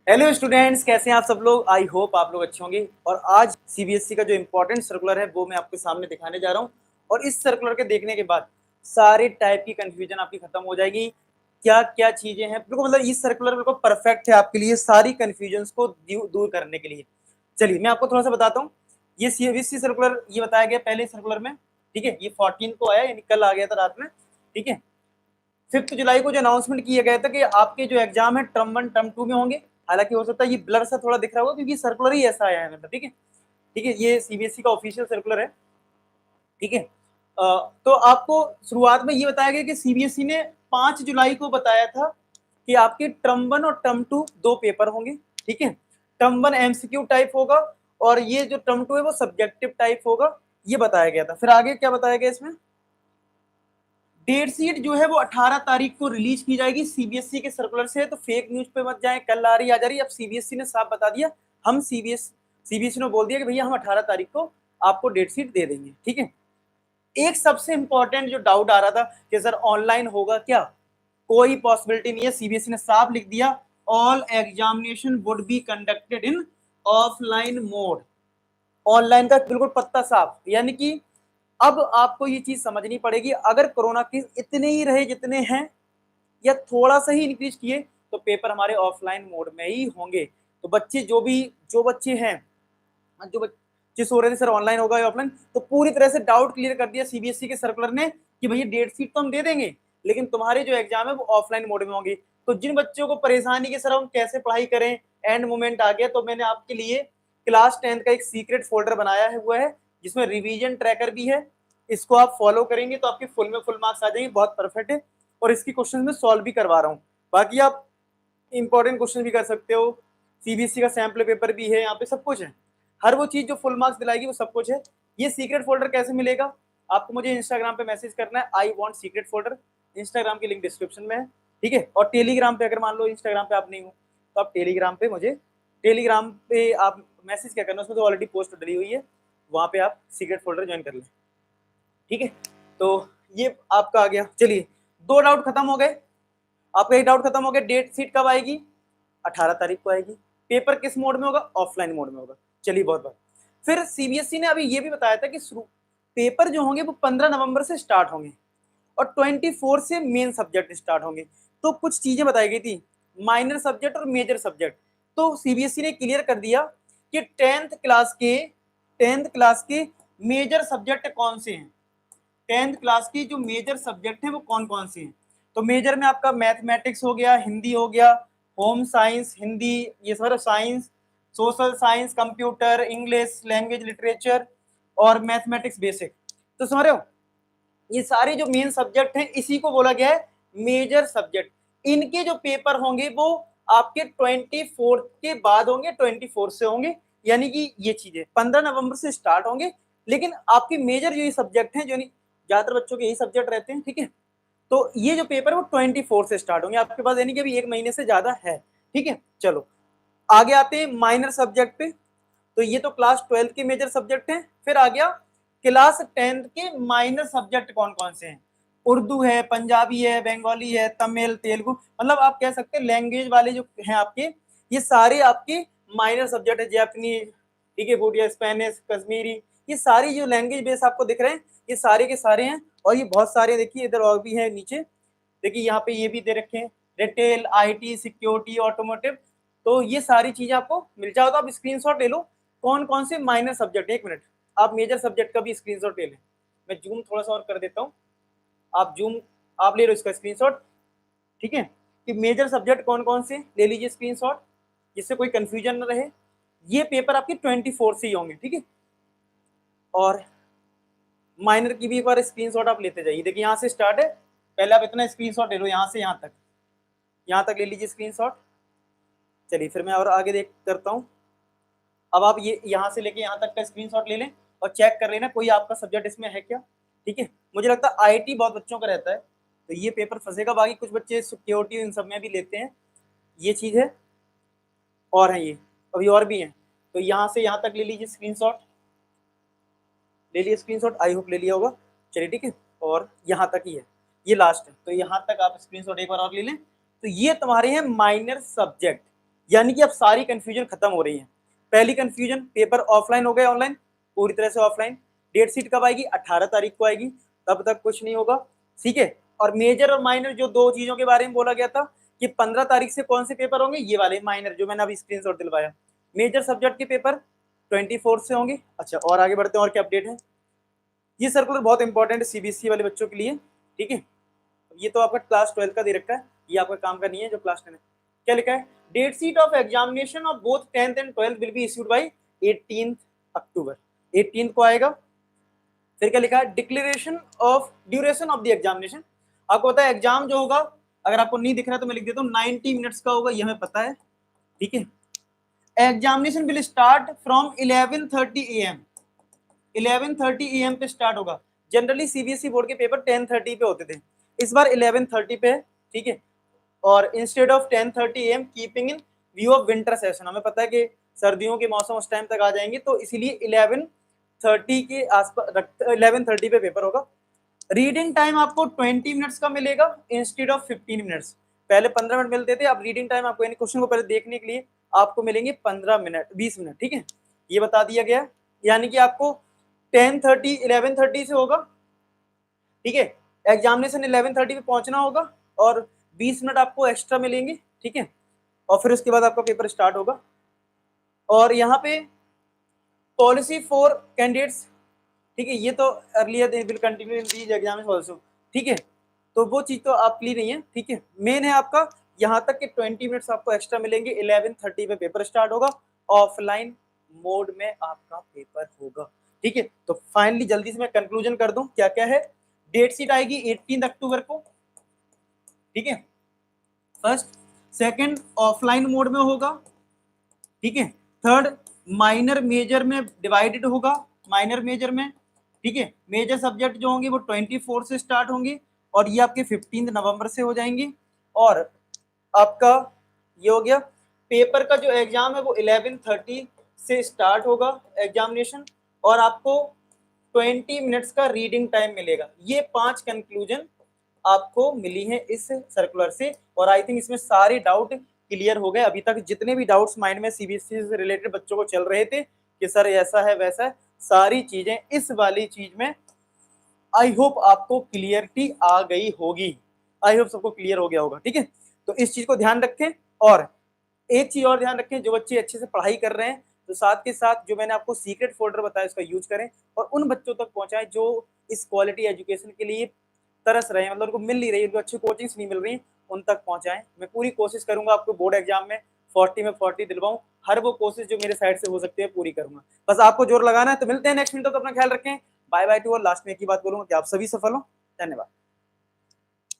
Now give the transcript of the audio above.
Hello students, कैसे हैं आप सब लोग। आई होप आप लोग अच्छे होंगे। और आज सीबीएसई का जो इम्पोर्टेंट सर्कुलर है वो मैं आपके सामने दिखाने जा रहा हूं। और इस सर्कुलर के देखने के बाद सारे टाइप की कंफ्यूजन आपकी खत्म हो जाएगी। क्या क्या चीजें हैं बिल्कुल, मतलब इस सर्कुलर बिल्कुल परफेक्ट है आपके लिए सारी कंफ्यूजन को दूर करने के लिए। चलिए मैं आपको थोड़ा सा बताता हूँ। ये सीबीएसई सर्कुलर ये बताया गया पहले सर्कुलर में, ठीक है। ये 14 को आया, यानी कल आ गया था रात में, ठीक है। 5 जुलाई को जो अनाउंसमेंट किया गया था कि आपके जो एग्जाम है टर्म 1 टर्म 2 में होंगे। हालांकि हो सकता है ये ब्लर सा थोड़ा दिख रहा होगा क्योंकि सर्कुलर ही ऐसा आया है, मतलब ठीक है। ठीक है, ये सीबीएसई का ऑफिशियल सर्कुलर है, ठीक है। तो आपको शुरुआत में ये बताया गया कि सीबीएसई ने 5 जुलाई को बताया था कि आपके टर्म 1 और टर्म 2 दो पेपर होंगे, ठीक है। टर्म 1 एमसीक्यू टाइप होगा और ये जो टर्म 2 है वो सब्जेक्टिव टाइप होगा, ये बताया गया था। फिर आगे क्या बताया गया इसमें, डेट शीट जो है वो 18 तारीख को रिलीज की जाएगी सीबीएसई के सर्कुलर से। तो फेक न्यूज पे मत जाएं, कल आ रही आ जा रही। अब सीबीएसई ने साफ बता दिया, हम सीबीएसई ने बोल दिया कि भैया हम 18 तारीख को आपको डेट शीट दे देंगे, ठीक है। एक सबसे इंपॉर्टेंट जो डाउट आ रहा था कि सर ऑनलाइन होगा क्या, कोई पॉसिबिलिटी नहीं है। सीबीएसई ने साफ लिख दिया, all examination would be conducted in offline mode. Online का बिल्कुल पत्ता साफ, यानी कि अब आपको ये चीज समझनी पड़ेगी, अगर कोरोना केस इतने ही रहे जितने हैं या थोड़ा सा ही इंक्रीज किए तो पेपर हमारे ऑफलाइन मोड में ही होंगे। तो बच्चे जो बच्चे हैं, जो बच्चे सो रहे थे सर ऑनलाइन होगा या ऑफलाइन, तो पूरी तरह से डाउट क्लियर कर दिया सीबीएसई के सर्कुलर ने कि भैया डेट शीट तो हम दे देंगे लेकिन तुम्हारे जो एग्जाम है वो ऑफलाइन मोड में होंगे। तो जिन बच्चों को परेशानी के सर हम कैसे पढ़ाई करें, एंड मोमेंट आ गया, तो मैंने आपके लिए क्लास 10 का एक सीक्रेट फोल्डर बनाया है, हुआ है जिसमें रिवीजन ट्रैकर भी है। इसको आप फॉलो करेंगे तो आपके फुल में फुल मार्क्स आ जाएंगे, बहुत परफेक्ट है। और इसकी क्वेश्चन में सॉल्व भी करवा रहा हूँ। बाकी आप इंपॉर्टेंट क्वेश्चन भी कर सकते हो, सीबीएसई का सैम्पल पेपर भी है, यहाँ पे सब कुछ है। हर वो चीज जो फुल मार्क्स दिलाएगी वो सब कुछ है। ये सीक्रेट फोल्डर कैसे मिलेगा, आपको मुझे इंस्टाग्राम पे मैसेज करना है, I want secret folder. Instagram की लिंक डिस्क्रिप्शन में है, ठीक है। और टेलीग्राम पे, अगर मान लो इंस्टाग्राम पे आप नहीं हो तो आप टेलीग्राम पे मुझे, टेलीग्राम पे आप मैसेज क्या करना, उसमें तो ऑलरेडी पोस्ट डली हुई है, वहां पे आप सीक्रेट फोल्डर ज्वाइन कर लें, ठीक है। तो ये आपका आ गया। चलिए, दो डाउट खत्म हो गए। आपका एक डाउट खत्म हो गया, डेट शीट कब आएगी, 18 तारीख को आएगी। पेपर किस मोड में होगा, ऑफलाइन मोड में होगा। चलिए, बहुत बात। फिर सीबीएसई ने अभी ये भी बताया था कि पेपर जो होंगे वो 15 नवंबर से स्टार्ट होंगे और 24 से मेन सब्जेक्ट स्टार्ट होंगे। तो कुछ चीजें बताई गई थी, माइनर सब्जेक्ट और मेजर सब्जेक्ट। तो सीबीएसई ने क्लियर कर दिया कि 10th क्लास के मेजर सब्जेक्ट कौन से हैं। 10th क्लास की जो मेजर सब्जेक्ट हैं वो कौन कौन से हैं। तो मेजर में आपका मैथमेटिक्स हो गया, हिंदी हो गया, होम साइंस, हिंदी, ये सारा science, social science, computer, English language, literature और मैथमेटिक्स बेसिक। तो समझ रहे हो, ये सारे जो मेन सब्जेक्ट हैं इसी को बोला गया है मेजर सब्जेक्ट। इनके जो पेपर होंगे वो आपके 24 के बाद होंगे, 24 से होंगे। यानी कि ये चीजें 15 नवंबर से स्टार्ट होंगे, लेकिन आपके मेजर जो ये सब्जेक्ट हैं, जो ज्यादातर बच्चों के यही सब्जेक्ट रहते हैं, ठीक है। तो ये जो पेपर है वो 24 से स्टार्ट होंगे आपके पास, यानी कि अभी एक महीने से ज्यादा है, ठीक है। चलो आगे आते हैं माइनर सब्जेक्ट पे। तो ये तो क्लास 12 के मेजर सब्जेक्ट हैं। फिर आ गया क्लास 10 के माइनर सब्जेक्ट कौन कौन से हैं। उर्दू है, पंजाबी है, बंगाली है, तमिल, तेलुगु, मतलब आप कह सकते हैं लैंग्वेज वाले जो हैं आपके, ये सारे आपके माइनर सब्जेक्ट है। जापानीज, ठीक है, भूटिया, स्पेनिश, कश्मीरी, ये सारी जो लैंग्वेज बेस आपको दिख रहे हैं ये सारे के सारे हैं। और ये बहुत सारे देखिए इधर और भी है नीचे, देखिए यहाँ पे ये भी दे रखे हैं, रिटेल, आईटी, सिक्योरिटी, ऑटोमोटिव। तो ये सारी चीजें आपको मिल जाओ, तो आप स्क्रीनशॉट ले लो कौन कौन से माइनर सब्जेक्ट। एक मिनट, आप मेजर सब्जेक्ट का भी स्क्रीनशॉट ले लें। मैं जूम थोड़ा सा और कर देता हूँ, आप ले लो इसका स्क्रीनशॉट, ठीक है। कि मेजर सब्जेक्ट कौन कौन से, ले लीजिए स्क्रीनशॉट, जिससे कोई कंफ्यूजन न रहे। ये पेपर आपके 24 से ही होंगे, ठीक है। और माइनर की भी एक बार स्क्रीनशॉट आप लेते जाइए। देखिए यहाँ से स्टार्ट है, पहले आप इतना स्क्रीनशॉट ले लो, यहाँ से यहाँ तक ले लीजिए स्क्रीनशॉट। चलिए फिर मैं और आगे देख करता हूँ। अब आप ये यहाँ से लेके यहाँ तक का स्क्रीनशॉट ले लें और चेक कर लेना कोई आपका सब्जेक्ट इसमें है क्या, ठीक है। मुझे लगता है आईटी बहुत बच्चों का रहता है तो ये पेपर फंसेगा। बाकी कुछ बच्चे सिक्योरिटी इन सब में भी लेते हैं, ये चीज़ है। और है ये, अभी और भी हैं। तो यहाँ से यहाँ तक ले लीजिए स्क्रीनशॉट, ले लिए स्क्रीनशॉट, आई होप ले लिया होगा। चलिए ठीक है, और यहाँ तक ही है, ये लास्ट है, तो यहाँ तक आप स्क्रीनशॉट एक बार और ले लें। तो ये तुम्हारे हैं माइनर सब्जेक्ट, यानी कि अब सारी कंफ्यूजन खत्म हो रही है। पहली कंफ्यूजन, पेपर ऑफलाइन हो गया ऑनलाइन, पूरी तरह से ऑफलाइन। डेट शीट कब आएगी? 18 तारीख को आएगी, तब तक कुछ नहीं होगा, ठीक है। और मेजर और माइनर जो दो चीजों के बारे में बोला गया था कि 15 तारीख से कौन से पेपर होंगे, ये वाले माइनर जो मैंने अभी स्क्रीनशॉट दिलवाया। मेजर सब्जेक्ट के पेपर 24 से होंगे। अच्छा, और आगे बढ़ते हैं, और क्या अपडेट है। ये सर्कुलर बहुत इंपॉर्टेंट है सीबीएसई वाले बच्चों के लिए, ठीक है। ये तो आपका क्लास 12 का दे रखा है, ये आपका काम का नहीं है जो क्लास 10 है। क्या लिखा है? Date sheet of examination of both 10th and 12th will be issued by 18 October. 18 को आएगा। फिर क्या लिखा है? Declaration of duration of the examination. आपको पता है एग्जाम जो होगा, अगर आपको नहीं दिख रहा तो मैं लिख देता हूँ, 90 मिनट्स का होगा, ये हमें पता है, ठीक है। Examination will start from 11:30 AM। 11:30 AM पे स्टार्ट होगा। जनरली सीबीएसई बोर्ड के पेपर 10:30 पे होते थे, इस बार 11:30 पे है, ठीक है। और instead of 10:30 AM keeping in view of winter session, हमें पता है कि सर्दियों के मौसम उस टाइम तक आ जाएंगे, तो इसीलिए 11:30 के आसपास 11:30 पे पेपर होगा। रीडिंग टाइम आपको 20 मिनट्स का मिलेगा इंस्टेड ऑफ 15 मिनट्स। पहले 15 मिनट मिलते थे, अब रीडिंग टाइम आपको यानी क्वेश्चन को पहले देखने के लिए आपको मिलेंगे 15 मिनट 20 मिनट, ठीक है। ये बता दिया गया, यानी कि आपको 10:30 11:30 से होगा, ठीक है। एग्जामिनेशन 11:30 पे पहुंचना होगा और 20 मिनट आपको एक्स्ट्रा मिलेंगे, ठीक है। और फिर उसके बाद आपका पेपर स्टार्ट होगा। और यहाँ पे पॉलिसी फॉर कैंडिडेट्स, ठीक है, ये तो earlier they will continue in these exams also, ठीक है। तो वो चीज तो आप क्लियर नहीं है, ठीक है। मेन है आपका यहाँ तक कि 20 मिनट्स आपको एक्स्ट्रा मिलेंगे। 11:30 पे पेपर स्टार्ट होगा, ऑफलाइन मोड में आपका पेपर होगा, ठीक है। तो फाइनली जल्दी से मैं कंक्लूजन कर दूं, क्या क्या है। डेट शीट आएगी 18 अक्टूबर को, ठीक है। फर्स्ट, सेकंड ऑफलाइन मोड में होगा, ठीक है। थर्ड, माइनर मेजर में डिवाइडेड होगा, माइनर मेजर में, ठीक है। मेजर सब्जेक्ट जो होंगे वो 24 से स्टार्ट होंगे और ये आपके 15 नवंबर से हो जाएंगे। और आपका ये हो गया, पेपर का जो एग्जाम है वो 11:30 से स्टार्ट होगा एग्जामिनेशन, और आपको 20 मिनट्स का रीडिंग टाइम मिलेगा। ये 5 कंक्लूजन आपको मिली है इस सर्कुलर से, और आई थिंक इसमें सारे डाउट क्लियर हो गए। अभी तक जितने भी डाउट्स माइंड में सीबीएसई से रिलेटेड बच्चों को चल रहे थे कि सर ऐसा है वैसा है, सारी चीजें इस वाली चीज में आई होप आपको क्लियरिटी आ गई होगी। आई होप सबको क्लियर हो गया होगा, ठीक है। तो इस चीज को ध्यान रखें। और एक चीज और ध्यान रखें, जो बच्चे अच्छे से पढ़ाई कर रहे हैं तो साथ के साथ जो मैंने आपको सीक्रेट फोल्डर बताया उसका यूज करें, और उन बच्चों तक पहुंचाएं जो इस क्वालिटी एजुकेशन के लिए तरस रहे हैं, मतलब उनको मिल नहीं रही है, उनको अच्छी कोचिंग्स नहीं मिल रही, उन तक पहुंचाएं। मैं पूरी कोशिश करूंगा आपको बोर्ड एग्जाम में 40 में 40 दिलवाऊं। हर वो कोशिश जो मेरे साइड से हो सकती है पूरी करूंगा, बस आपको जोर लगाना है। तो मिलते हैं नेक्स्ट मिनट, तो अपना ख्याल रखें। Bye bye to. और लास्ट में एक ही बात बोलूंगा कि आप सभी सफल हो। धन्यवाद।